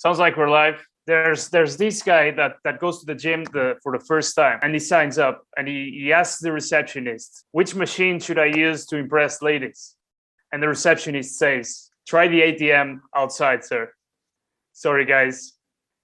Sounds like we're live. There's this guy that goes to the gym for the first time, and he signs up and he asks the receptionist, which machine should I use to impress ladies? And the receptionist says, try the ATM outside, sir. Sorry, guys.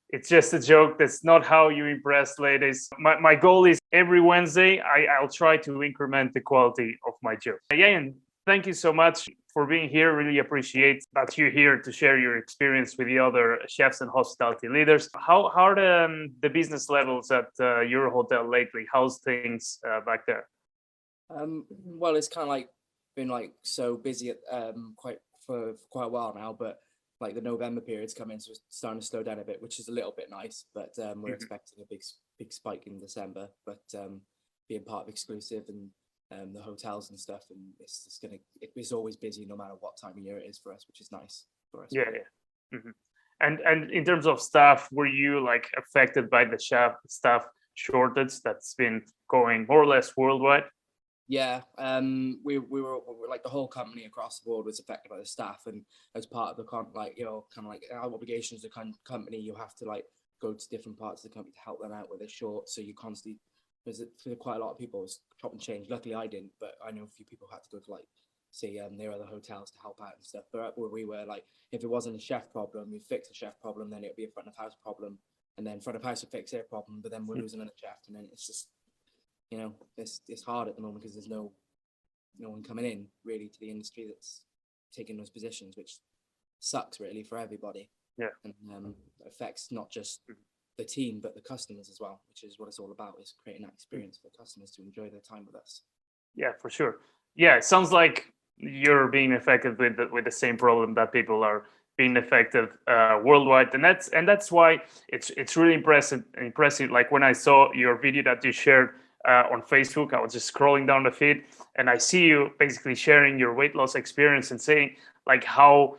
It's just a joke. That's not how you impress ladies. My goal is every Wednesday, I'll try to increment the quality of my joke. Ieuan, thank you so much for being here. Really appreciate that you're here to share your experience with the other chefs and hospitality leaders. How are the business levels at your hotel lately? How's things back there? Well, it's kind of like been like so busy at for quite a while now, but like the November period's coming, so it's starting to slow down a bit, which is a little bit nice. But we're expecting a big spike in December. But being part of exclusive and the hotels and stuff, and it's just it's always busy no matter what time of year it is for us, which is nice for us. Yeah. Mm-hmm. And in terms of staff, were you like affected by the staff shortage that's been going more or less worldwide? Yeah, we were like the whole company across the board was affected by the staff, and as part of the kind of like our obligations as a company, you have to like go to different parts of the company to help them out where they're short. So you constantly visit for quite a lot of people. It's chop and change. Luckily, I didn't, but I know a few people had to go to like see their other hotels to help out and stuff. But where we were, like, if it wasn't a chef problem, we fix a chef problem, then it would be a front of house problem, and then front of house would fix their problem, but then we're losing another chef, and then it's just, you know, it's hard at the moment because there's no one coming in really to the industry that's taking those positions, which sucks really for everybody. Yeah, and affects not just the team but the customers as well, which is what it's all about, is creating that experience for customers to enjoy their time with us. Yeah, for sure. Yeah, it sounds like you're being affected with the same problem that people are being affected worldwide, and that's why it's really impressive. Like when I saw your video that you shared on Facebook, I was just scrolling down the feed, and I see you basically sharing your weight loss experience and saying like how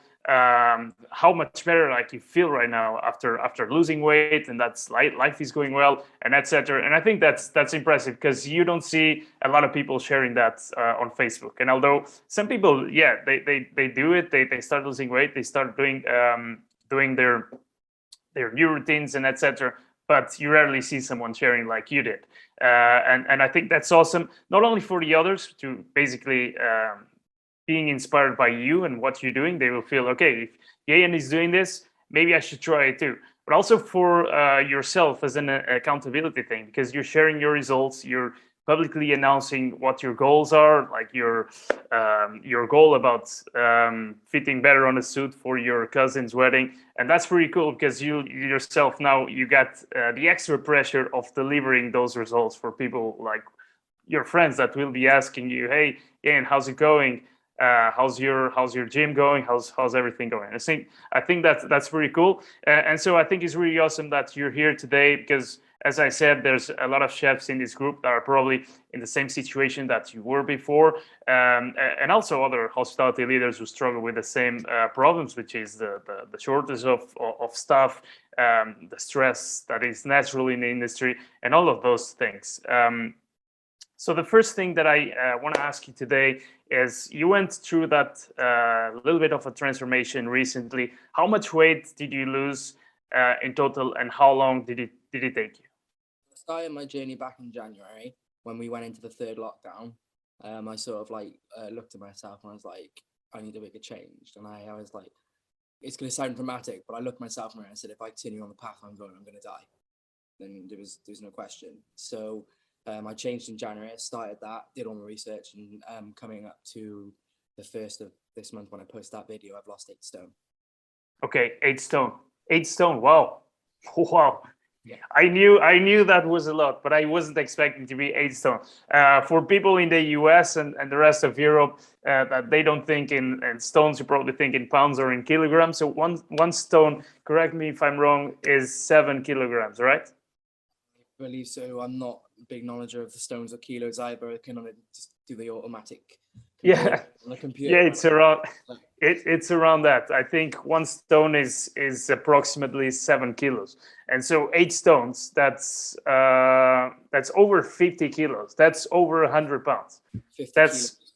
much better like you feel right now after losing weight, and that's life is going well, and etc. And I think that's impressive because you don't see a lot of people sharing that on Facebook. And although some people, yeah, they do it, they start losing weight, they start doing their new routines and etc. But you rarely see someone sharing like you did, and I think that's awesome. Not only for the others to basically being inspired by you and what you're doing, they will feel, okay, if Ieuan is doing this, maybe I should try it too. But also for yourself as an accountability thing, because you're sharing your results, you're publicly announcing what your goals are, like your goal about fitting better on a suit for your cousin's wedding, and that's pretty cool because you yourself now you got the extra pressure of delivering those results for people like your friends that will be asking you, hey, Ieuan, how's it going? How's your gym going? How's everything going? I think that's pretty cool, and so I think it's really awesome that you're here today because, as I said, there's a lot of chefs in this group that are probably in the same situation that you were before, and also other hospitality leaders who struggle with the same problems, which is the shortage of staff, the stress that is natural in the industry, and all of those things. So the first thing that I want to ask you today is, you went through that little bit of a transformation recently. How much weight did you lose in total, and how long did it take you? I started my journey back in January when we went into the third lockdown. I sort of like looked at myself and I was like, I need to make a change. And I was like, it's going to sound dramatic, but I looked myself in the mirror and said, if I continue on the path I'm going to die. Then there's no question. So I changed in January. I started that, did all my research, and coming up to the 1st of this month when I post that video, I've lost 8 stone. Okay, 8 stone. 8 stone. Wow. Wow. Yeah. I knew that was a lot, but I wasn't expecting to be 8 stone. For people in the US and the rest of Europe, that they don't think in stones, you probably think in pounds or in kilograms. So one stone, correct me if I'm wrong, is 7 kilograms, right? I believe so. I'm not a big knowledge of the stones or kilos either. I can only just do the automatic. Yeah, on the computer. Yeah, it's around that. I think 1 stone is approximately 7 kilos, and so 8 stones, that's over 50 kilos. That's over 100 pounds. 50 That's kilos.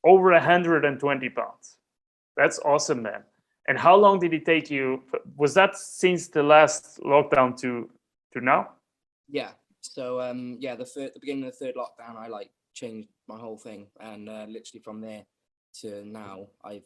over 120 pounds. That's awesome, man. And how long did it take you? Was that since the last lockdown to now? Yeah. So yeah, the beginning of the third lockdown, I like changed my whole thing, and literally from there to now, I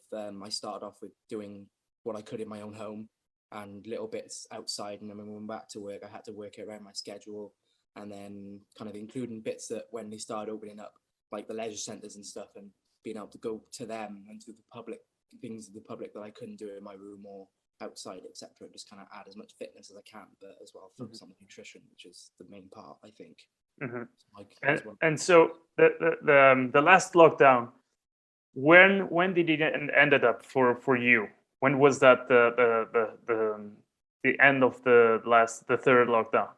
started off with doing what I could in my own home and little bits outside, and then when we went back to work, I had to work it around my schedule, and then kind of including bits that when they started opening up, like the leisure centres and stuff, and being able to go to them and to the public things of the public that I couldn't do in my room or outside, etc. Just kind of add as much fitness as I can, but as well focus on the nutrition, which is the main part, I think. Mm-hmm. Like, And so the last lockdown, when did it ended up for you? When was that the end of the third lockdown?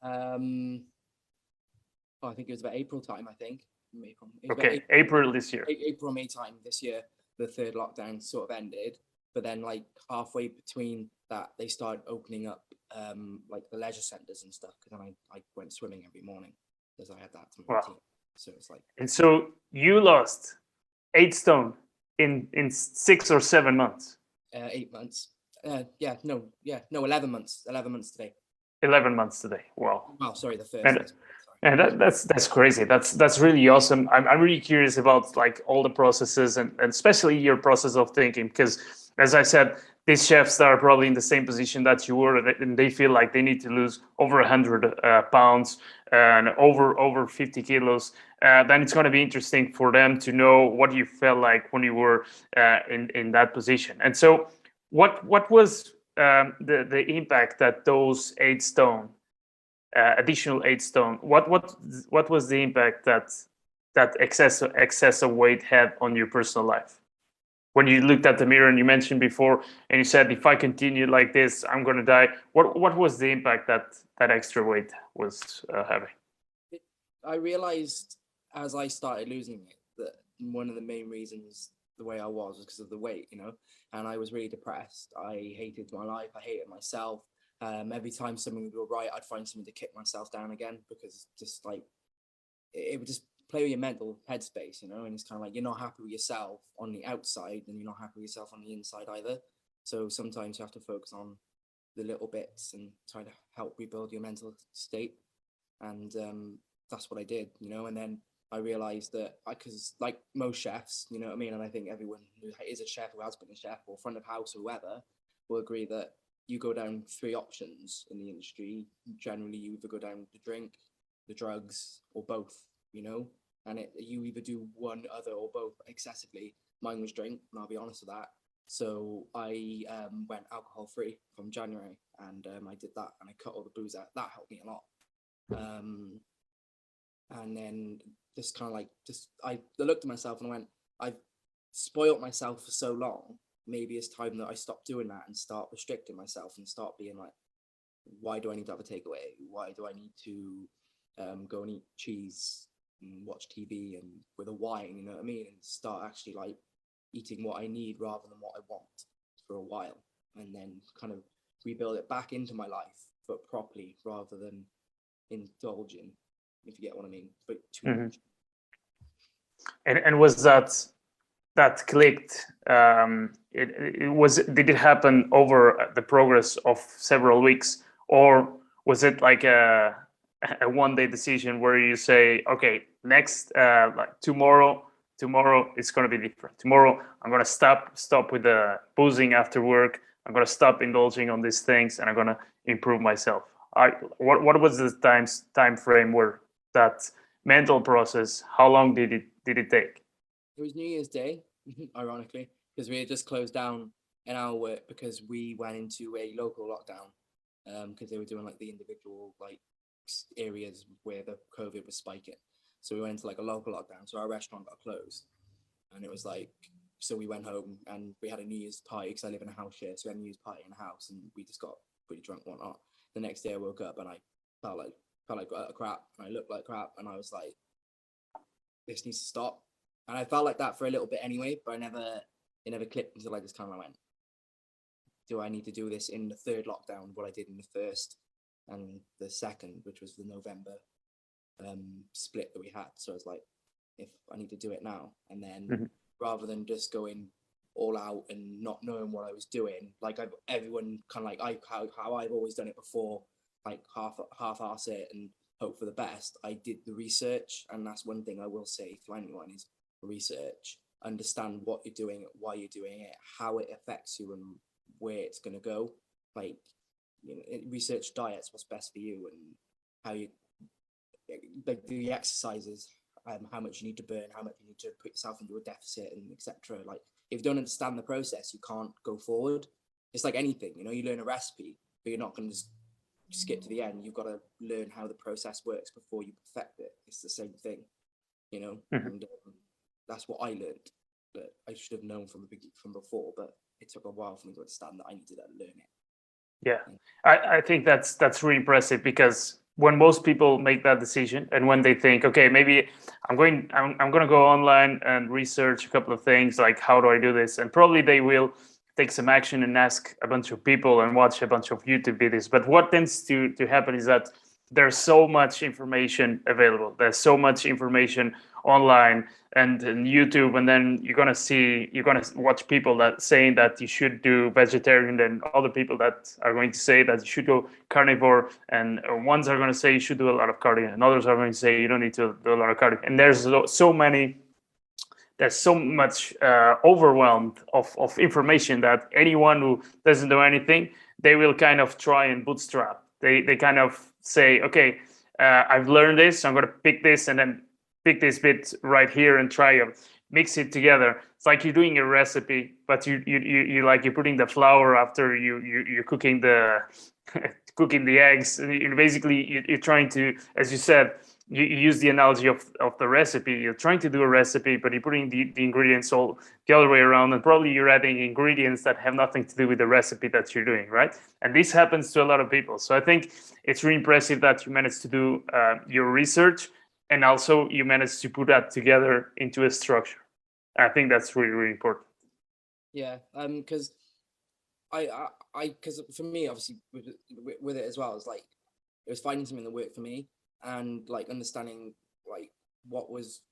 I think it was about April time. I think Okay, April this year. April May time this year. The third lockdown sort of ended, but then like halfway between that, they started opening up like the leisure centres and stuff. Because then I went swimming every morning because I had that to my routine. So it's like. And so you lost 8 stone in 6 or 7 months. 8 months. Yeah, no, 11 months. 11 months today. 11 months today. Wow. Oh, sorry, the first. And that's crazy. That's really awesome. I'm really curious about like all the processes and especially your process of thinking, because as I said, these chefs that are probably in the same position that you were, and they feel like they need to lose over 100 pounds and over 50 kilos. Then it's going to be interesting for them to know what you felt like when you were in that position. And so, what was the impact that those 8 stone, additional 8 stone, what was the impact that excessive weight had on your personal life? When you looked at the mirror and you mentioned before, and you said, if I continue like this, I'm going to die. What was the impact that extra weight was having? I realized as I started losing it that one of the main reasons the way I was because of the weight, and I was really depressed. I hated my life. I hated myself. Every time something would go right, I'd find something to kick myself down again, because just like it would just play with your mental headspace, and it's kind of like you're not happy with yourself on the outside and you're not happy with yourself on the inside either. So sometimes you have to focus on the little bits and try to help rebuild your mental state. And that's what I did, and then I realized that because like most chefs, you know what I mean, and I think everyone who is a chef, who has been a chef or front of house or whoever, will agree that you go down 3 options in the industry. Generally, you either go down the drink, the drugs, or both, and you either do one, other, or both excessively. Mine was drink, and I'll be honest with that. So I went alcohol free from January, and I did that, and I cut all the booze out. That helped me a lot. And then just kind of like, I looked at myself and I went, I've spoiled myself for so long. Maybe it's time that I stop doing that and start restricting myself and start being like, why do I need to have a takeaway? Why do I need to go and eat cheese and watch TV and with a wine, you know what I mean? And start actually like eating what I need rather than what I want for a while, and then kind of rebuild it back into my life, but properly rather than indulging, if you get what I mean, but too much. And was that clicked? Did it happen over the progress of several weeks, or was it like a one-day decision where you say, okay, next like tomorrow it's going to be different. Tomorrow I'm going to stop with the boozing after work. I'm going to stop indulging on these things, and I'm going to improve myself. What was the time frame where that mental process? How long did it take? It was New Year's Day, ironically, because we had just closed down in our work because we went into a local lockdown, because they were doing like the individual like areas where the COVID was spiking. So we went into like a local lockdown. So our restaurant got closed, and it was like, so we went home and we had a New Year's party because I live in a house share. So we had a New Year's party in a house, and we just got pretty drunk and whatnot. The next day I woke up and I felt like crap, and I looked like crap, and I was like, this needs to stop. And I felt like that for a little bit anyway, but it never clicked until I just kind of went, do I need to do this in the third lockdown, what I did in the first and the second, which was the November split that we had. So I was like, if I need to do it now, and then rather than just going all out and not knowing what I was doing. Like everyone kind of like how I've always done it before, like half-ass it and hope for the best. I did the research, and that's one thing I will say to anyone is research. Understand what you're doing, why you're doing it, how it affects you, and where it's going to go. Like, you know, research diets, what's best for you, and how you like the exercises, how much you need to burn, how much you need to put yourself into a deficit, and etc. Like, if you don't understand the process, you can't go forward. It's like anything, you know, you learn a recipe, but you're not going to just skip to the end. You've got to learn how the process works before you perfect it. It's the same thing, you know. And that's what I learned, that I should have known from before, but it took a while for me to understand that I needed to learn it. Yeah, I think that's really impressive, because when most people make that decision and when they think, okay, maybe I'm going to go online and research a couple of things, like how do I do this, and probably they will take some action and ask a bunch of people and watch a bunch of YouTube videos. But what tends to happen is that there's so much information available. There's so much information online and YouTube, and then you're gonna watch people that saying that you should do vegetarian, and other people that are going to say that you should go carnivore, and ones are going to say you should do a lot of cardio, and others are going to say you don't need to do a lot of cardio. And there's so much overwhelmed of information that anyone who doesn't do anything, they will kind of try and bootstrap. They kind of say, okay, I've learned this, I'm going to pick this and then pick this bit right here and try to mix it together. It's like you're doing a recipe, but you're putting the flour after you're cooking the cooking the eggs. Basically, you're trying to, as you said, you use the analogy of the recipe. You're trying to do a recipe, but you're putting the ingredients all the other way around, and probably you're adding ingredients that have nothing to do with the recipe that you're doing, right? And this happens to a lot of people. So I think it's really impressive that you managed to do your research, and also you managed to put that together into a structure. I think that's really, really important. Yeah, because because for me, obviously, with it as well, it's like it was finding something that worked for me, and like understanding like what was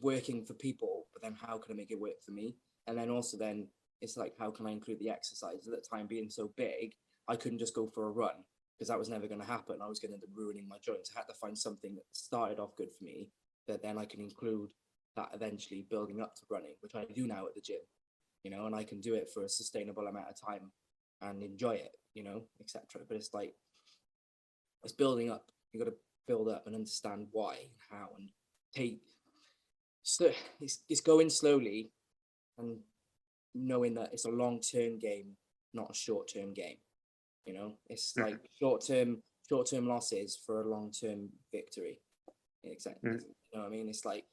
working for people, but then how can I make it work for me? And then also then it's like, how can I include the exercise? At that time being so big, I couldn't just go for a run, because that was never going to happen. I was going to end up ruining my joints. I had to find something that started off good for me, that then I can include that eventually building up to running, which I do now at the gym, you know, and I can do it for a sustainable amount of time and enjoy it, you know, etc. But it's like, it's building up. You got to build up and understand why and how, and it's going slowly and knowing that it's a long-term game, not a short-term game. You know, it's like short-term losses for a long-term victory. Exactly. You know what I mean? It's like,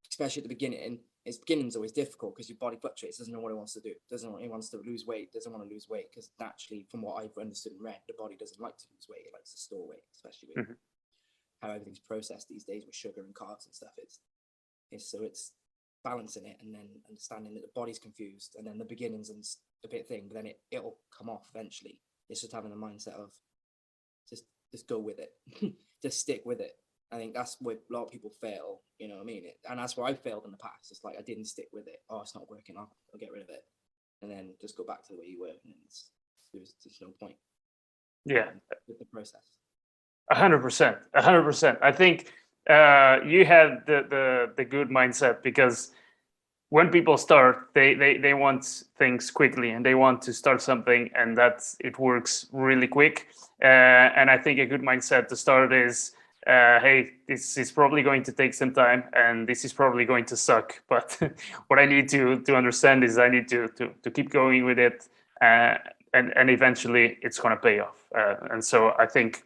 especially at the beginning, beginning's always difficult because your body fluctuates, doesn't know what it wants to do, it wants to lose weight, doesn't want to lose weight, because naturally, from what I've understood and read, the body doesn't like to lose weight, it likes to store weight, especially with how everything's processed these days with sugar and carbs and stuff. It's balancing it, and then understanding that the body's confused, and then the beginning's a bit thing, but then it'll come off eventually. It's just having a mindset of just go with it, just stick with it. I think that's where a lot of people fail, you know what I mean? And that's where I failed in the past. It's like, I didn't stick with it. Oh, it's not working. I'll get rid of it. And then just go back to the way you were. And there's no point. Yeah. With the process. 100%. 100%. I think you had the good mindset, because when people start, they want things quickly, and they want to start something, and it works really quick. And I think a good mindset to start is, hey, this is probably going to take some time, and this is probably going to suck. But what I need to understand is I need to keep going with it, and eventually it's going to pay off. And so I think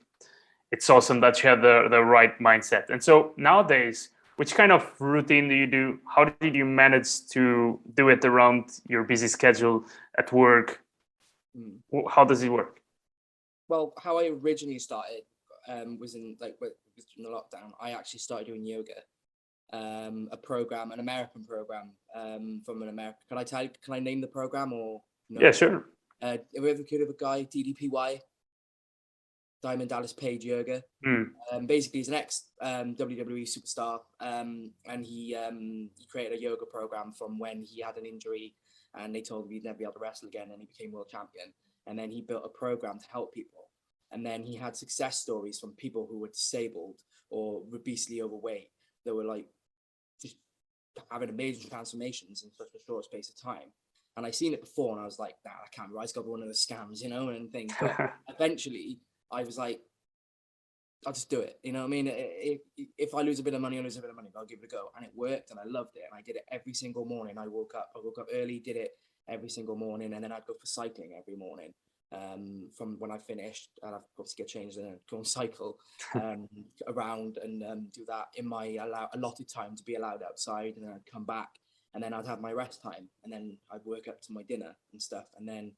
it's awesome that you have the right mindset. And so nowadays, which kind of routine do you do? How did you manage to do it around your busy schedule at work? How does it work? Well, how I originally started was in the lockdown. I actually started doing yoga, an American program from an American. Can I name the program or no? Yeah, sure. Have you ever heard of a guy, DDPY? Diamond Dallas Page yoga. Mm. Basically, he's an ex WWE superstar, and he created a yoga program from when he had an injury, and they told him he'd never be able to wrestle again, and he became world champion. And then he built a program to help people, and then he had success stories from people who were disabled or obesely overweight that were like just having amazing transformations in such a short space of time. And I seen it before, and I was like, nah, that can't be right. It's got to be one of the scams, you know, and things. But eventually, I was like, I'll just do it. You know what I mean? If I lose a bit of money, I lose a bit of money, but I'll give it a go. And it worked, and I loved it. And I did it every single morning. I woke up early, did it every single morning, and then I'd go for cycling every morning. From when I finished, and I've obviously get changed and go and cycle around and do that in my allotted time to be allowed outside, and then I'd come back, and then I'd have my rest time, and then I'd work up to my dinner and stuff, and then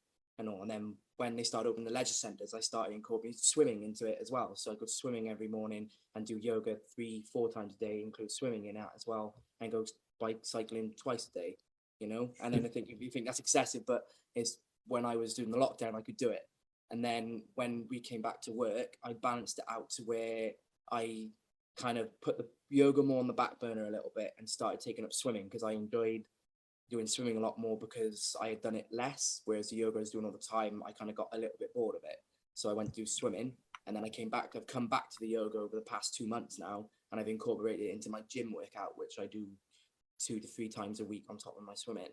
when they started opening the leisure centres, I started incorporating swimming into it as well. So I go swimming every morning and do yoga 3-4 times a day, include swimming in that as well, and go bike cycling twice a day, you know. And then I think if you think that's excessive, but it's when I was doing the lockdown, I could do it. And then when we came back to work, I balanced it out to where I kind of put the yoga more on the back burner a little bit and started taking up swimming, because I enjoyed doing swimming a lot more because I had done it less, whereas the yoga I was doing all the time, I kind of got a little bit bored of it. So I went to do swimming, and then I've come back to the yoga over the past 2 months now, and I've incorporated it into my gym workout, which I do 2 to 3 times a week on top of my swimming.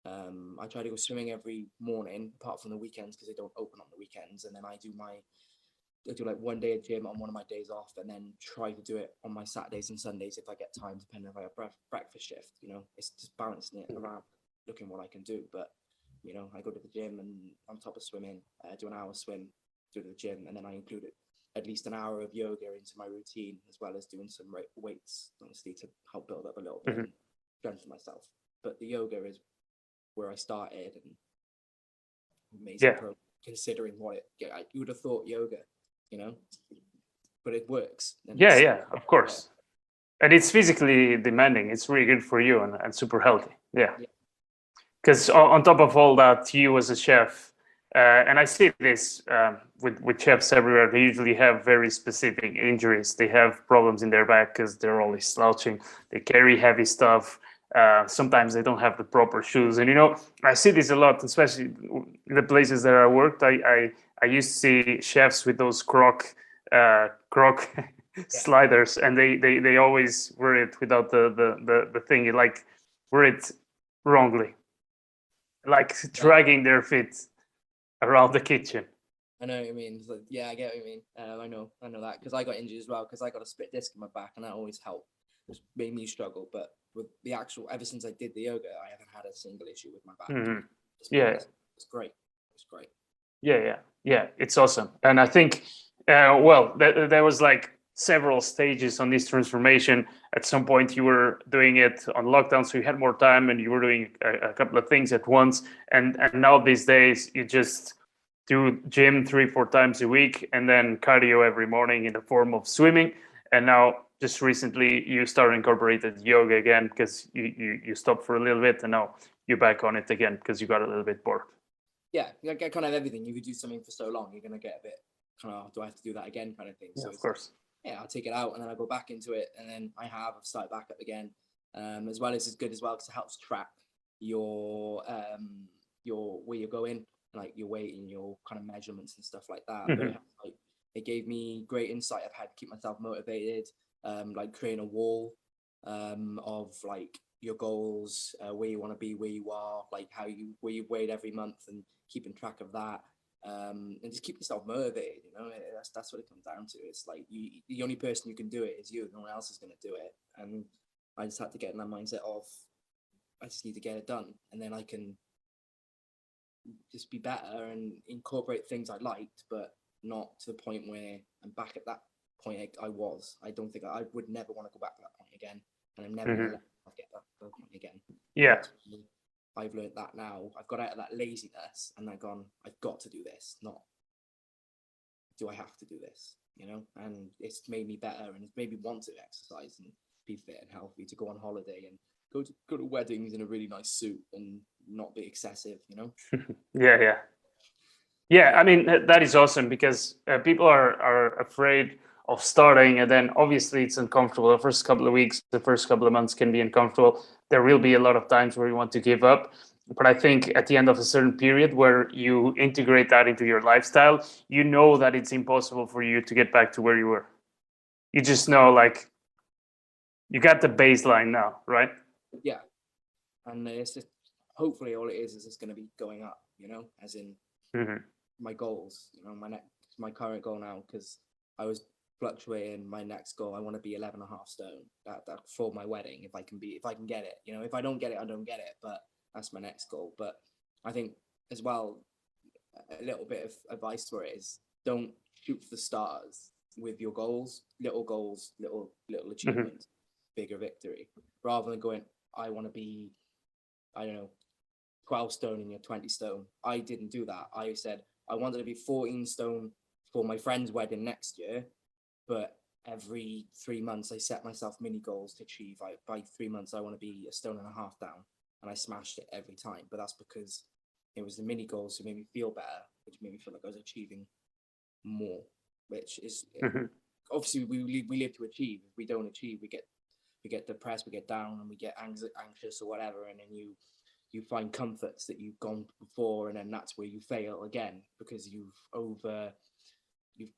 I try to go swimming every morning, apart from the weekends, because they don't open on the weekends. And then I do like 1 day at gym on one of my days off, and then try to do it on my Saturdays and Sundays if I get time, depending if I have breakfast shift. You know, it's just balancing it around, looking what I can do. But you know, I go to the gym, and on top of swimming, do an hour swim, do the gym, and then I include at least an hour of yoga into my routine, as well as doing some weights, honestly, to help build up a little bit and strengthen myself. But the yoga is where I started, and amazing program, considering you would have thought yoga, you know, but it works. Yeah, of course. And it's physically demanding. It's really good for you and super healthy. Yeah. Because on top of all that, you as a chef, and I see this with chefs everywhere, they usually have very specific injuries. They have problems in their back because they're always slouching. They carry heavy stuff. Sometimes they don't have the proper shoes. And, you know, I see this a lot, especially in the places that I worked. I used to see chefs with those croc sliders, and they always wear it without the thing. Like, wear it wrongly, like dragging their feet around the kitchen. I know what you mean. Like, yeah, I get what you mean. I know that, because I got injured as well, because I got a split disc in my back, and that always helped. It made me struggle, but with the actual, ever since I did the yoga, I haven't had a single issue with my back. It's great. It's great. Yeah. It's awesome. And I think, there was like several stages on this transformation. At some point, you were doing it on lockdown, so you had more time, and you were doing a couple of things at once. And now these days, you just do gym 3-4 times a week, and then cardio every morning in the form of swimming. And now, just recently, you started incorporated yoga again, because you stopped for a little bit, and now you're back on it again because you got a little bit bored. Yeah, you get kind of everything. If you do something for so long, you're gonna get a bit kind of, do I have to do that again, kind of thing. Yeah, so of course. Yeah, I'll take it out, and then I go back into it, and then I've started back up again. As well as it's good as well, because it helps track your where you're going, like your weight and your kind of measurements and stuff like that. But it gave me great insight of how to keep myself motivated, like creating a wall of like your goals, where you want to be, where you are, like where you weighed every month, and keeping track of that, and just keep yourself motivated. You know, that's what it comes down to. It's like the only person who can do it is you. No one else is going to do it. And I just had to get in that mindset of, I just need to get it done, and then I can just be better and incorporate things I liked, but not to the point where I'm back at that point I was. I don't think I would never want to go back to that point again, and I'm never going to let myself get that point again. Yeah. I've learned that now. I've got out of that laziness, and I've gone, I've got to do this, not do I have to do this, you know? And it's made me better, and it's made me want to exercise and be fit and healthy, to go on holiday and go to weddings in a really nice suit and not be excessive, you know? Yeah. Yeah, I mean that is awesome because people are afraid of starting, and then obviously it's uncomfortable. The first couple of weeks, the first couple of months can be uncomfortable. There will be a lot of times where you want to give up, but I think at the end of a certain period where you integrate that into your lifestyle, you know that it's impossible for you to get back to where you were. You just know, like, you got the baseline now, right? Yeah, and it's just hopefully all it is it's going to be going up, you know, as in Hmm. my goals, you know, my current goal now, because I was fluctuating. My next goal, I want to be 11 and a half stone, that for my wedding, if I can get it, you know. If I don't get it, I don't get it, but that's my next goal. But I think as well, a little bit of advice for it is, don't shoot for the stars with your goals, little Hmm. achievements, bigger victory, rather than going, I want to be, I don't know, 12 stone and you're 20 stone. I didn't do that. I said I wanted to be 14 stone for my friend's wedding next year, but every 3 months I set myself mini goals to achieve. By 3 months I want to be a stone and a half down, and I smashed it every time. But that's because it was the mini goals that made me feel better, which made me feel like I was achieving more. Which is Hmm. obviously we live to achieve. If we don't achieve, we get depressed, we get down, and we get anxious or whatever, and then you find comforts that you've gone before, and then that's where you fail again because you've over you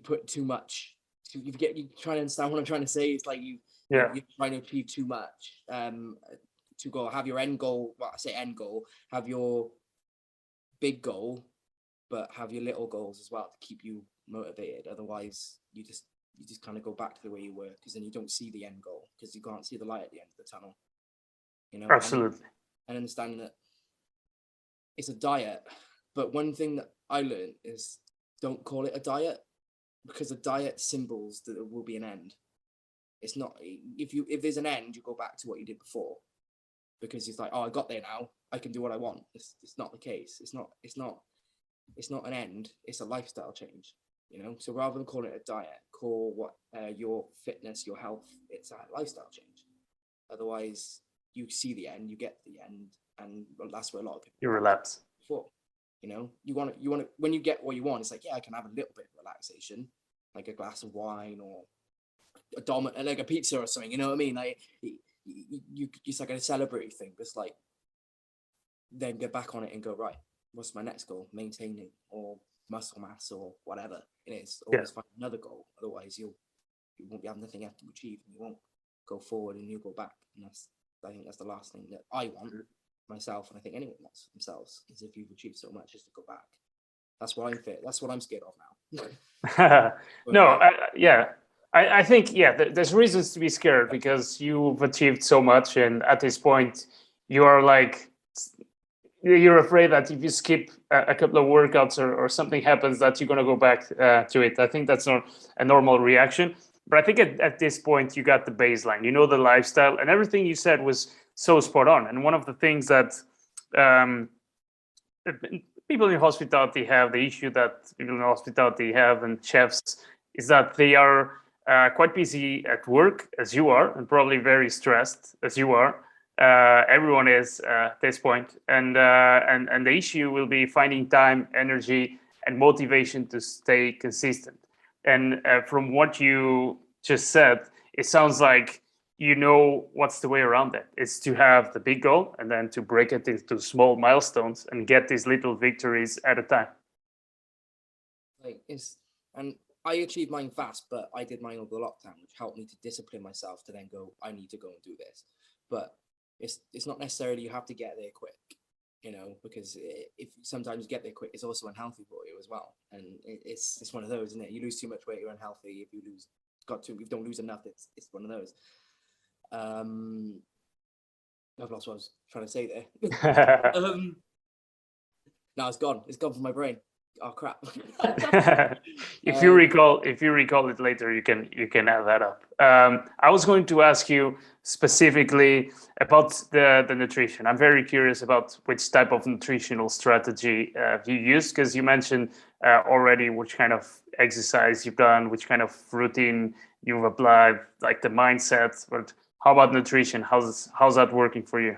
put too much. You trying to understand what I'm trying to say. It's like Yeah. you're trying to achieve too much. To go have your end goal. Well, I say end goal. Have your big goal, but have your little goals as well to keep you motivated. Otherwise, you just kind of go back to the way you were, because then you don't see the end goal because you can't see the light at the end of the tunnel. You know, Absolutely. and understanding that it's a diet. But one thing that I learned is, don't call it a diet, because a diet symbols that there will be an end. It's not, if there's an end, you go back to what you did before, because it's like, oh, I got there now, I can do what I want. It's not the case. It's not an end. It's a lifestyle change. You know, so rather than calling it a diet, call what your fitness, your health. It's a lifestyle change. Otherwise, you see the end, you get to the end, and that's where a lot of people You crash relapse. before. You know, you want to when you get what you want, it's like, yeah, I can have a little bit of relaxation, like a glass of wine or like a pizza or something. You know what I mean? Like it's like a celebratory thing. But it's like, then get back on it and go, right, what's my next goal? Maintaining or muscle mass or whatever it is. Yeah. Always find another goal. Otherwise, you won't have nothing left to achieve, and you won't go forward, and you'll go back. And I think that's the last thing that I want myself, and I think anyone wants themselves, is if you've achieved so much, is to go back. That's what I'm fit. That's what I'm scared of now. Going No, back. yeah, I think yeah, there's reasons to be scared because you've achieved so much, and at this point, you are like you're afraid that if you skip a couple of workouts or something happens, that you're gonna go back to it. I think that's not a normal reaction, but I think at this point you got the baseline, you know the lifestyle, and everything you said was so spot on. And one of the things that um, people in hospitality have, the issue that people in hospitality have, and chefs, is that they are quite busy at work as you are, and probably very stressed as you are. Everyone is at this point, and the issue will be finding time, energy, and motivation to stay consistent. And from what you just said, it sounds like you know what's the way around it. It's to have the big goal and then to break it into small milestones and get these little victories at a time. Like and I achieved mine fast, but I did mine over the lockdown, which helped me to discipline myself to then go, I need to go and do this. But it's not necessarily you have to get there quick, you know, because if sometimes you get there quick, it's also unhealthy for you as well. And it's one of those, isn't it? You lose too much weight, you're unhealthy. If you if you don't lose enough, it's one of those. I've lost what I was trying to say there. No, it's gone. It's gone from my brain. Oh crap. If you recall it later, you can add that up. I was going to ask you specifically about the nutrition. I'm very curious about which type of nutritional strategy you use, because you mentioned already which kind of exercise you've done, which kind of routine you've applied, like the mindset. But how about nutrition? How's that working for you?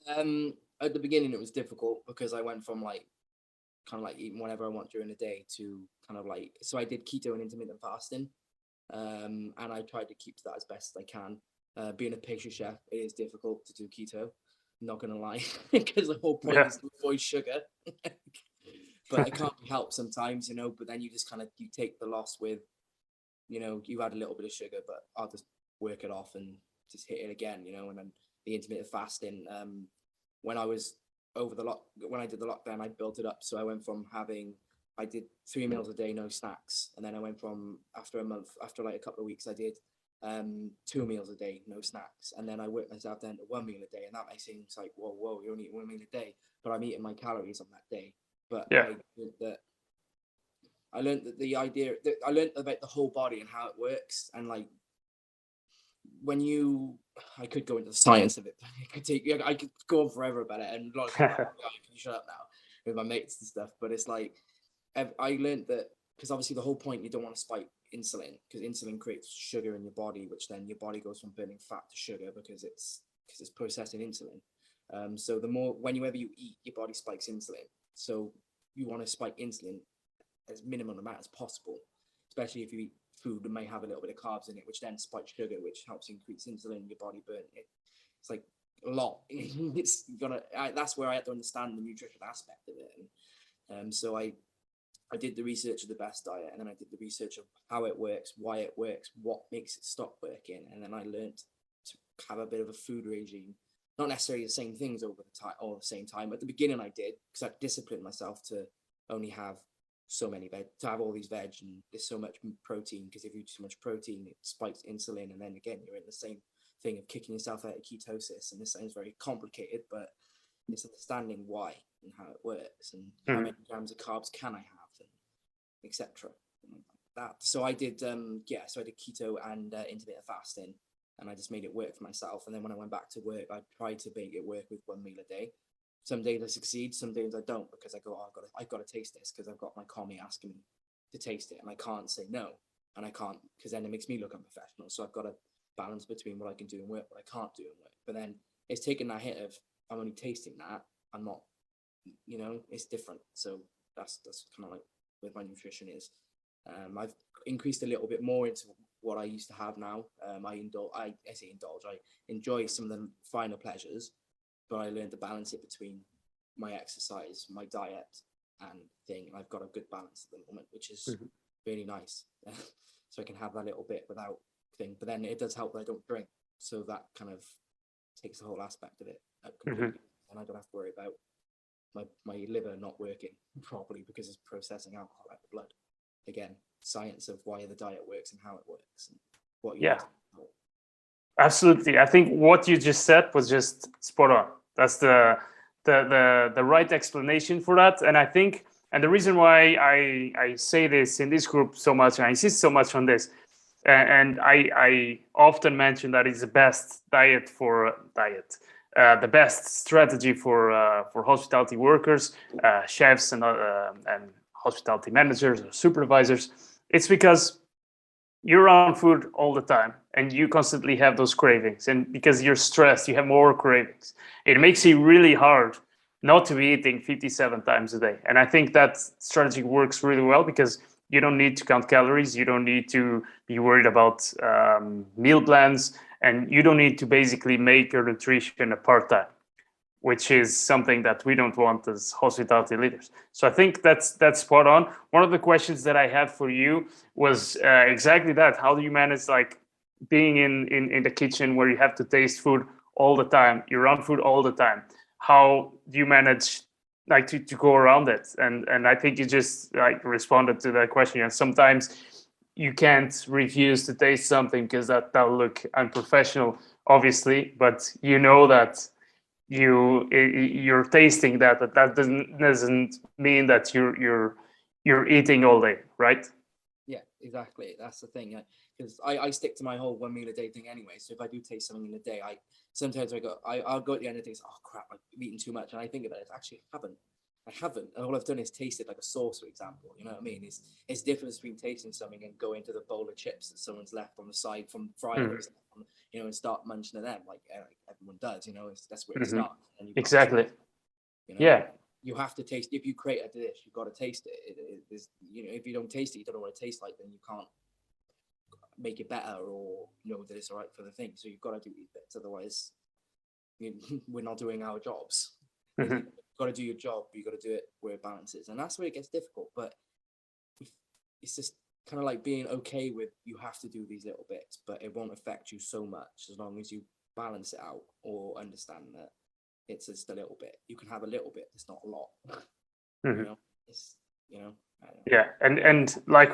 At the beginning, it was difficult because I went from like kind of like eating whatever I want during the day to kind of like, so I did keto and intermittent fasting. And I tried to keep to that as best as I can. Being a pastry chef, it is difficult to do keto. I'm not gonna lie, because the whole point is to avoid sugar. But it can't be helped sometimes, you know. But then you just kind of you take the loss with, you know, you add a little bit of sugar, but I'll just work it off and just hit it again, you know. And then the intermittent fasting, when I was when I did the lockdown, I built it up. So I went from I did 3 meals a day, no snacks. And then I went from, after a month, after like a couple of weeks, I did 2 meals a day, no snacks. And then I worked myself down to 1 meal a day. And that may seem like, whoa, you're only eating 1 meal a day, but I'm eating my calories on that day. But I learned that the idea that I learned about the whole body and how it works. And like, I could go into the science of it. I could go on forever about it, and a lot of people are like, oh, can you shut up now, with my mates and stuff. But it's like, I learned that, because obviously the whole point, you don't want to spike insulin, because insulin creates sugar in your body, which then your body goes from burning fat to sugar because it's processing insulin. So whenever you eat, your body spikes insulin. So you want to spike insulin as minimum amount as possible, especially if you eat food that may have a little bit of carbs in it, which then spikes sugar, which helps increase insulin in your body burn. It's like a lot. That's where I had to understand the nutrition aspect of it. And so I did the research of the best diet, and then I did the research of how it works, why it works, what makes it stop working, and then I learned to have a bit of a food regime. Not necessarily the same things all the same time. At the beginning, I did, because I disciplined myself to only have so many veg, to have all these veg, and there's so much protein, because if you eat too much protein, it spikes insulin, and then again you're in the same thing of kicking yourself out of ketosis. And this sounds very complicated, but it's understanding why and how it works, and how many grams of carbs can I have, and etc. That. So I did so I did keto and intermittent fasting, and I just made it work for myself. And then when I went back to work, I tried to make it work with 1 meal a day. Some days I succeed, some days I don't, because I go, I've got to taste this, because I've got my commie asking me to taste it, and I can't say no, and I can't, because then it makes me look unprofessional. So I've got to balance between what I can do in work, what I can't do in work. But then it's taking that hit of, I'm only tasting that, I'm not, you know, it's different. So that's kind of like where my nutrition is. I've increased a little bit more into what I used to have now. I enjoy some of the finer pleasures, but I learned to balance it between my exercise, my diet, and thing. And I've got a good balance at the moment, which is really nice. So I can have that little bit without thing. But then it does help that I don't drink. So that kind of takes the whole aspect of it up completely. And I don't have to worry about my liver not working properly because it's processing alcohol out of the blood. Again, science of why the diet works and how it works, and what you Absolutely. I think what you just said was just spot on. That's the right explanation for that. And I think, and the reason why I say this in this group so much, and I insist so much on this, and I often mention that it's the best the best strategy for hospitality workers, chefs, and hospitality managers or supervisors. It's because you're around food all the time, and you constantly have those cravings, and because you're stressed, you have more cravings. It makes it really hard not to be eating 57 times a day. And I think that strategy works really well, because you don't need to count calories, you don't need to be worried about meal plans, and you don't need to basically make your nutrition a part-time, which is something that we don't want as hospitality leaders. So I think that's spot on. One of the questions that I had for you was exactly that. How do you manage like being in the kitchen where you have to taste food all the time? You're around food all the time. How do you manage like to go around it? And I think you just like responded to that question. And sometimes you can't refuse to taste something because that'll look unprofessional, obviously, but you know that you're tasting that doesn't mean that you're eating all day, right? Yeah, exactly. That's the thing. Because I stick to my whole 1 meal a day thing anyway. So if I do taste something in a day, sometimes I'll go at the end of the day, oh crap, I've eaten too much, and I think about it. Actually, I haven't. And all I've done is tasted like a sauce, for example. You know what I mean? It's difference between tasting something and going to the bowl of chips that someone's left on the side from Fridays, you know, and start munching at them like everyone does. You know, that's where it starts. And Exactly. You know? Yeah. you have to taste. If you create a dish, you've got to taste it. If you don't taste it, you don't know what it tastes like. Then you can't make it better or know that it's all right for the thing. So you've got to do these bits. Otherwise, we're not doing our jobs. Mm-hmm. You've got to do your job. You've got to do it where it balances, and that's where it gets difficult. But it's just kind of like being okay with you have to do these little bits, but it won't affect you so much as long as you balance it out or understand that it's just a little bit. You can have a little bit. It's not a lot. Mm-hmm. It's I don't know. Yeah, and like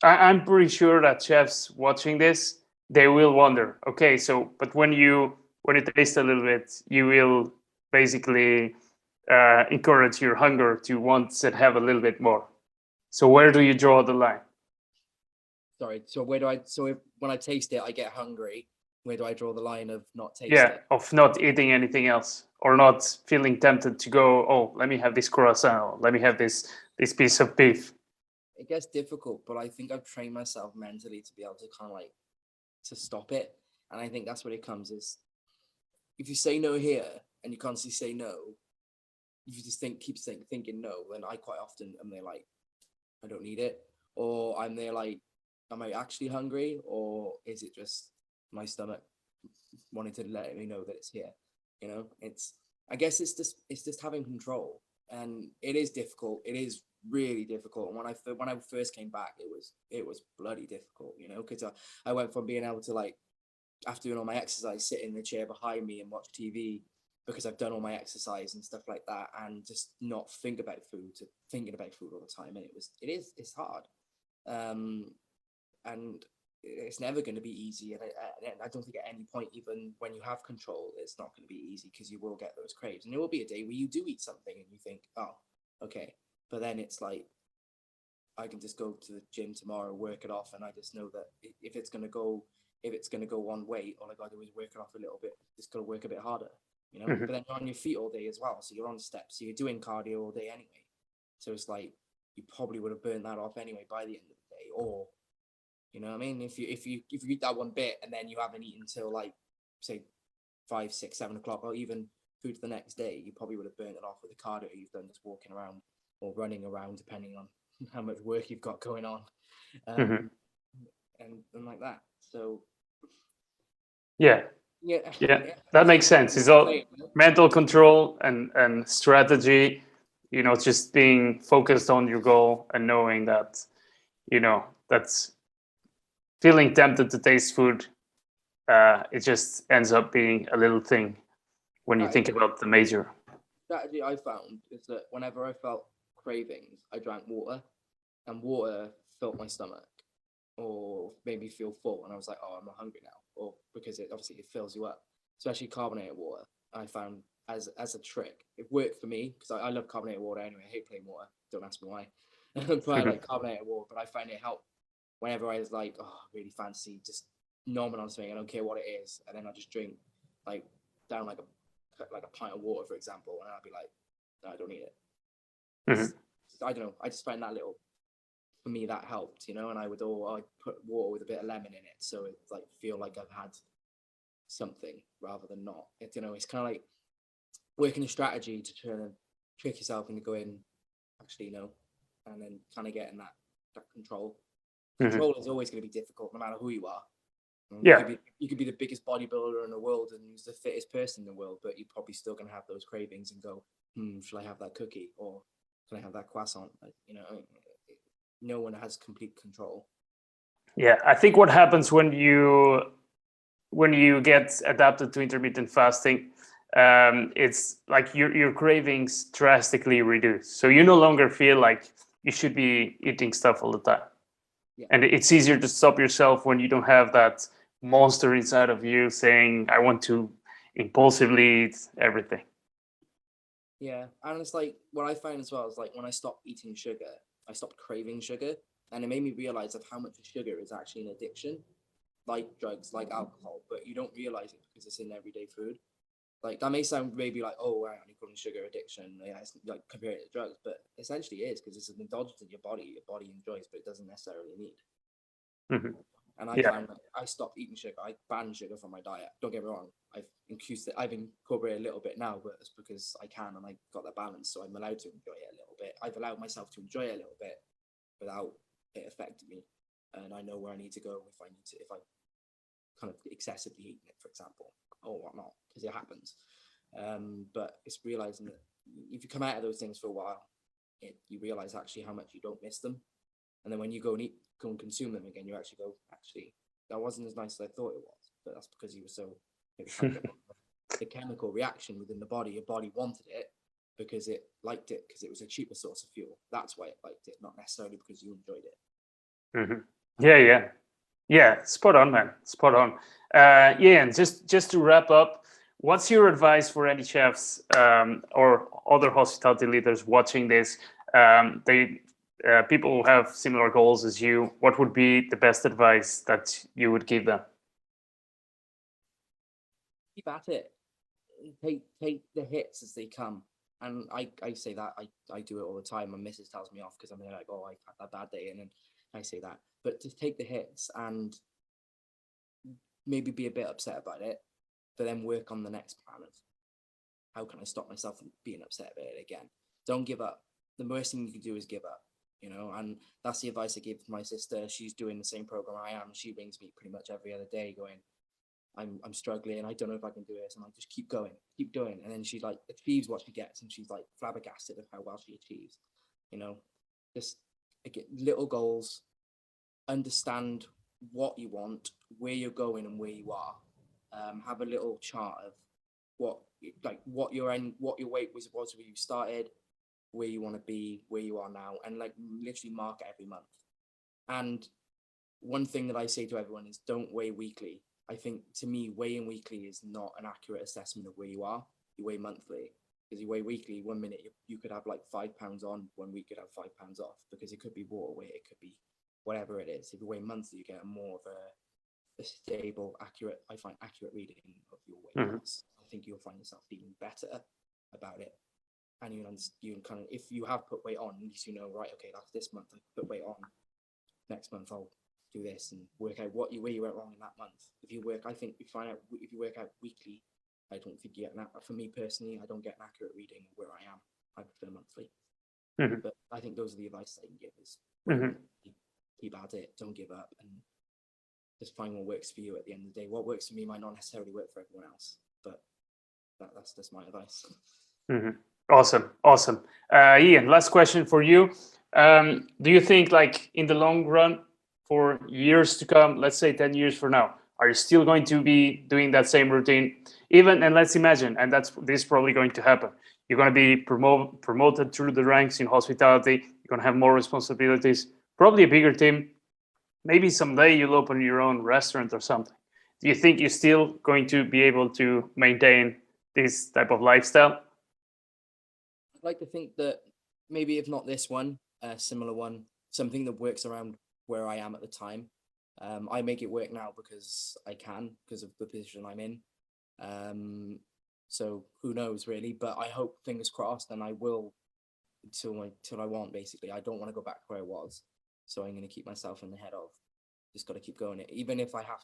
I'm pretty sure that chefs watching this, they will wonder, okay, so but when you taste a little bit, you will basically encourage your hunger to want to have a little bit more. So where do you draw the line? Sorry. So where do I? So when I taste it, I get hungry. Where do I draw the line of not tasting? Yeah, of not eating anything else or not feeling tempted to go, oh, let me have this croissant, or let me have this piece of beef. It gets difficult, but I think I've trained myself mentally to be able to kind of like to stop it. And I think that's what it comes is if you say no here and you constantly say no, if you just keep thinking no, then I quite often am there like, I don't need it. Or I'm there like, am I actually hungry? Or is it just my stomach wanting to let me know that it's here? I guess it's just having control. And it is difficult. It is really difficult. And when I first came back, it was bloody difficult, because I went from being able to like, after doing all my exercise, sit in the chair behind me and watch TV because I've done all my exercise and stuff like that, and just not think about food to thinking about food all the time. And it's hard. And it's never going to be easy. And I don't think at any point, even when you have control, it's not going to be easy because you will get those craves. And there will be a day where you do eat something and you think, oh, okay. But then it's like, I can just go to the gym tomorrow, work it off. And I just know that if it's going to go one way, all I got to do is work it off a little bit. Just got to work a bit harder, Mm-hmm. But then you're on your feet all day as well. So you're on steps. So you're doing cardio all day anyway. So it's like, you probably would have burned that off anyway by the end of the day. Or, you know what I mean? If you eat that one bit and then you haven't eaten until like, say, 5, 6, 7 o'clock, or even food the next day, you probably would have burnt it off with the cardio you've done just walking around or running around, depending on how much work you've got going on, Mm-hmm. and like that. So Yeah, that makes sense. It's all mental control and strategy. Just being focused on your goal and knowing that, that's feeling tempted to taste food. It just ends up being a little thing when you think about the major. Strategy I found is that whenever I felt cravings, I drank water, and water filled my stomach, or made me feel full, and I was like, oh, I'm not hungry now, or because it fills you up, especially carbonated water. I found as a trick, it worked for me because I love carbonated water anyway. I hate plain water. Don't ask me why, but I like carbonated water. But I find it helped whenever I was like, oh, really fancy, just nomming on something. I don't care what it is, and then I just drink like down like a pint of water, for example, and I'd be like, no, I don't need it. Mm-hmm. I don't know. I just find that little, for me, that helped, and I would I'd put water with a bit of lemon in it, so it like feel like I've had something rather than not. It's kind of like working a strategy to try and trick yourself into going, actually, no, and then kind of getting that control. Mm-hmm. Control is always going to be difficult, no matter who you are. Yeah. You could be the biggest bodybuilder in the world and the fittest person in the world, but you're probably still going to have those cravings and go, should I have that cookie or can I have that croissant? Like, no one has complete control. Yeah, I think what happens when you get adapted to intermittent fasting, it's like your cravings drastically reduce. So you no longer feel like you should be eating stuff all the time. Yeah. And it's easier to stop yourself when you don't have that monster inside of you saying, I want to impulsively eat everything. Yeah, and it's like what I find as well is like when I stopped eating sugar, I stopped craving sugar, and it made me realize of how much sugar is actually an addiction, like drugs, like alcohol, but you don't realize it because it's in everyday food. Like that may sound maybe like, oh, wow, you're calling sugar addiction, it's like compared to drugs, but essentially it is because it's an indulgence in your body enjoys, but it doesn't necessarily need. Mm-hmm. And I found that I stopped eating sugar. I banned sugar from my diet. Don't get me wrong. I've incorporated a little bit now, but it's because I can and I got that balance. So I'm allowed to enjoy it a little bit. I've allowed myself to enjoy it a little bit without it affecting me. And I know where I need to go if I kind of excessively eating it, for example, or whatnot, because it happens. But it's realizing that if you come out of those things for a while, you realize actually how much you don't miss them. And then when you go and consume them again, you actually go, actually, that wasn't as nice as I thought it was. But that's because it was kind of the chemical reaction within the body. Your body wanted it because it liked it, because it was a cheaper source of fuel. That's why it liked it, not necessarily because you enjoyed it. Mm-hmm. Yeah. Spot on, man. Spot on. And just to wrap up, what's your advice for any chefs or other hospitality leaders watching this? People who have similar goals as you, what would be the best advice that you would give them? Keep at it. Take the hits as they come. And I say that I do it all the time. My missus tells me off because I'm like, oh, I've had that bad day, and then I say that. But to take the hits and maybe be a bit upset about it, but then work on the next plan of how can I stop myself from being upset about it again. Don't give up. The worst thing you can do is give up, and that's the advice I give to my sister. She's doing the same program I am. She rings me pretty much every other day going, I'm struggling. I don't know if I can do this. And I just keep going. And then she like achieves what she gets, and she's like flabbergasted of how well she achieves. Just get little goals, understand what you want, where you're going and where you are. Have a little chart of what your weight was where you started, where you want to be, where you are now, and like literally mark it every month. And one thing that I say to everyone is don't weigh weekly. I think to me, weighing weekly is not an accurate assessment of where you are. You weigh monthly, because you weigh weekly. 1 minute you could have like 5 pounds on, 1 week you could have 5 pounds off, because it could be water weight, it could be whatever it is. If you weigh monthly, you get more of a stable, accurate reading of your weight loss. I think you'll find yourself feeling better about it. And you kind of, if you have put weight on, at least you know, right, okay, that's this month I put weight on. Next month I'll do this and work out where you went wrong in that month. If you work out weekly, I don't think you get for me personally, I don't get an accurate reading of where I am. I prefer monthly. But I think those are the advice I can give is keep at it, don't give up, and just find what works for you at the end of the day. What works for me might not necessarily work for everyone else, but that's just my advice. Awesome. Ieuan, last question for you. Do you think, like, in the long run, for years to come, let's say 10 years from now, are you still going to be doing that same routine? And let's imagine, and this is probably going to happen, you're going to be promoted through the ranks in hospitality, you're going to have more responsibilities, probably a bigger team. Maybe someday you'll open your own restaurant or something. Do you think you're still going to be able to maintain this type of lifestyle? I'd like to think that maybe if not this one, a similar one, something that works around where I am at the time. I make it work now because I can, because of the position I'm in. So who knows really, but I hope, fingers crossed, and I will till I want, basically. I don't want to go back to where I was. So I'm going to keep myself in the head of just got to keep going. Even if I have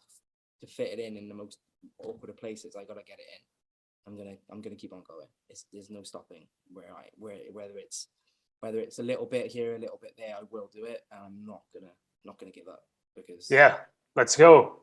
to fit it in the most awkward of places, I got to get it in. I'm gonna keep on going. There's no stopping whether it's a little bit here, a little bit there, I will do it. And I'm not gonna give up, because let's go.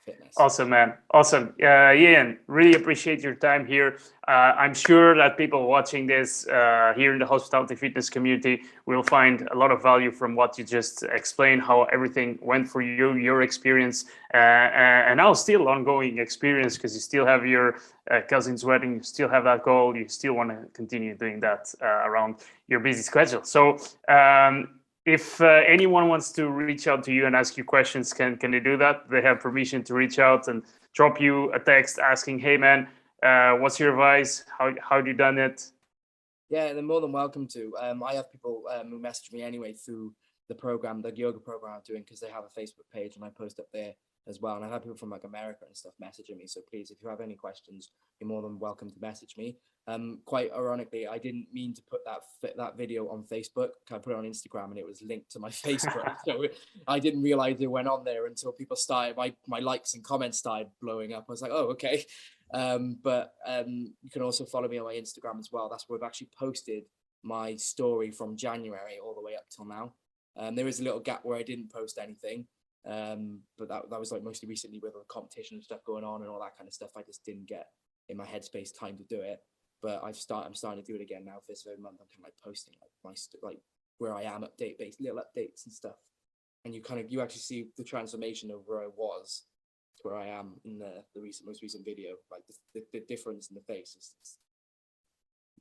Fitness. Awesome, man. Awesome. Ieuan, really appreciate your time here. I'm sure that people watching this here in the hospitality fitness community will find a lot of value from what you just explained, how everything went for you, your experience, and now still ongoing experience, because you still have your cousin's wedding, you still have that goal, you still want to continue doing that around your busy schedule. So if anyone wants to reach out to you and ask you questions, can they do that? They have permission to reach out and drop you a text asking, hey man, what's your advice? How have you done it? Yeah, they're more than welcome to. I have people who message me anyway through the yoga program I'm doing, because they have a Facebook page and I post up there as well. And I've had people from like America and stuff messaging me. So please, if you have any questions, you're more than welcome to message me. Quite ironically, I didn't mean to put that video on Facebook. I put it on Instagram, and it was linked to my Facebook. So I didn't realize it went on there until people started, my likes and comments started blowing up. I was like, oh, okay. But you can also follow me on my Instagram as well. That's where I've actually posted my story from January all the way up till now. There is a little gap where I didn't post anything. But that was like mostly recently with the competition and stuff going on and all that kind of stuff. I just didn't get in my headspace time to do it. But I'm starting to do it again now. For this very month, I'm kind of like posting like where I am, based little updates and stuff. And you actually see the transformation of where I was to where I am in the most recent video. Like the difference in the face is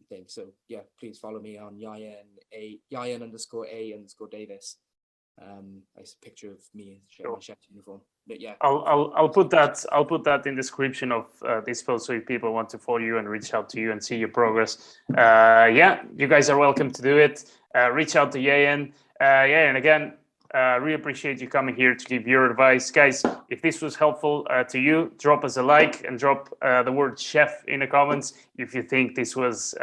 thing. So yeah, please follow me on Ieuan_A_Davies. It's a picture of me in my chef's uniform. But yeah, I'll put that in the description of this post, so if people want to follow you and reach out to you and see your progress. Yeah, you guys are welcome to do it. Reach out to Ieuan. And again, really appreciate you coming here to give your advice, guys. If this was helpful to you, drop us a like and drop the word chef in the comments if you think this was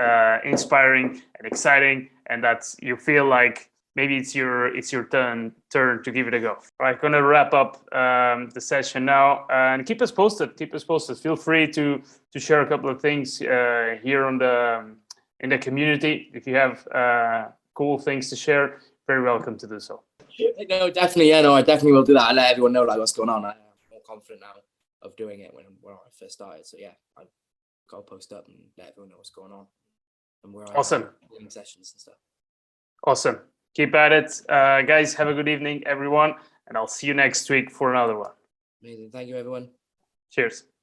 inspiring and exciting, and that you feel like maybe it's your turn to give it a go. All right, gonna wrap up the session now, and keep us posted. Feel free to share a couple of things here on in the community. If you have cool things to share, very welcome to do so. No, definitely. Yeah, no, I definitely will do that. I let everyone know like what's going on. I'm more confident now of doing it when I first started. So yeah, I'll post up and let everyone know what's going on and where awesome. I am doing sessions and stuff. Awesome. Keep at it, guys. Have a good evening, everyone, and I'll see you next week for another one. Amazing. Thank you, everyone. Cheers.